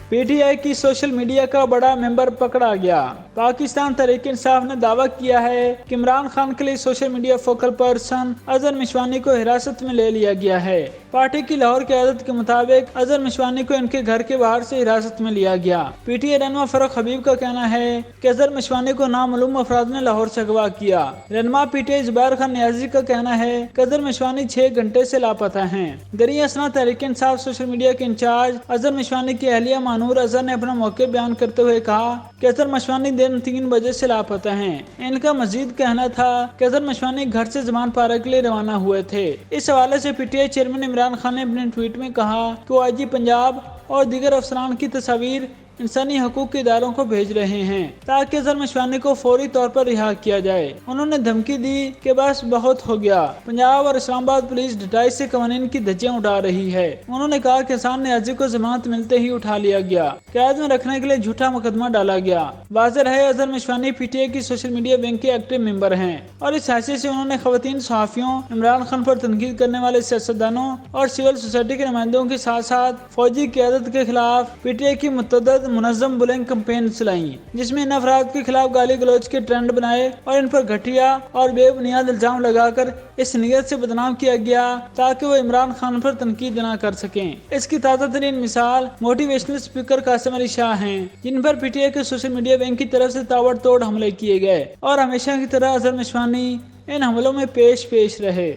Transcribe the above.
P T I کی social media کا بڑا ممبر پکڑا گیا۔ پاکستان تحریک انصاف نے دعویٰ کیا ہے کہ عمران خان کے لیے social media focal person Azhar Mashwani کو حراست میں لے لیا گیا ہے۔ پارٹی کی لاہور قیادت کے مطابق اظہر مشوانی کو ان کے گھر کے باہر سے حراست میں لیا گیا۔ پی ٹی آئی رہنما فاروق حبیب کا کہنا ہے کہ اظہر مشوانی کو نامعلوم افراد نے لاہور سے اغوا کیا۔ رہنما پی ٹی آئی زبیر خان نیازی کا کہنا ہے کہ اظہر مشوانی 6 گھنٹے سے لاپتہ ہیں۔ دریں اثنا تحریک انصاف سوشل میڈیا کے انچارج اظہر مشوانی کی اہلیہ مانور اظہر نے اپنا موقع بیان کرتے ہوئے کہا کہ اظہر مشوانی دن 3 بجے سے لاپتہ ہیں۔ ان کا مزید کہنا تھا کہ اظہر مشوانی گھر سے زمان پارہ کے لیے روانہ ہوئے تھے۔ اس حوالے سے P T I chairman Imran Khan نے اپنے ٹویٹ میں کہا کہ وہ آئی جی پنجاب اور دیگر افسران کی تصاویر انسانی حقوق کے اداروں کو بھیج رہے ہیں تاکہ اظہر مشوانی کو فوری طور پر رہا کیا جائے۔ انہوں نے دھمکی دی کہ بس بہت ہو گیا، پنجاب اور اسلام آباد پولیس ڈٹائی سے قوانین کی دھجیاں اڑا رہی ہے۔ انہوں نے کہا کہ احسان نیازی کو ضمانت ملتے ہی اٹھا لیا گیا، قید میں رکھنے کے لیے جھوٹا مقدمہ ڈالا گیا۔ واضح ہے Azhar Mashwani P T I کی سوشل میڈیا ونگ کے ایکٹیو ممبر ہیں اور اس حیثیت سے انہوں نے خواتین صحافیوں، عمران خان پر تنقید کرنے والے سیاستدانوں اور سول سوسائٹی کے نمائندوں کے ساتھ ساتھ فوجی قیادت کے خلاف پی ٹی آئی کی متعدد منظم بلنگ کمپین چلائیں، جس میں ان افراد کے خلاف گالی گلوچ کے ٹرینڈ بنائے اور ان پر گھٹیا اور بے بنیاد الزام لگا کر اس نیت سے بدنام کیا گیا تاکہ وہ عمران خان پر تنقید نہ کر سکیں۔ اس کی تازہ ترین مثال موٹیویشنل اسپیکر قاسم علی شاہ ہیں، جن پر پی ٹی آئی کے سوشل میڈیا ونگ کی طرف سے تاوڑ توڑ حملے کیے گئے اور ہمیشہ کی طرح اظہر مشوانی ان حملوں میں پیش رہے۔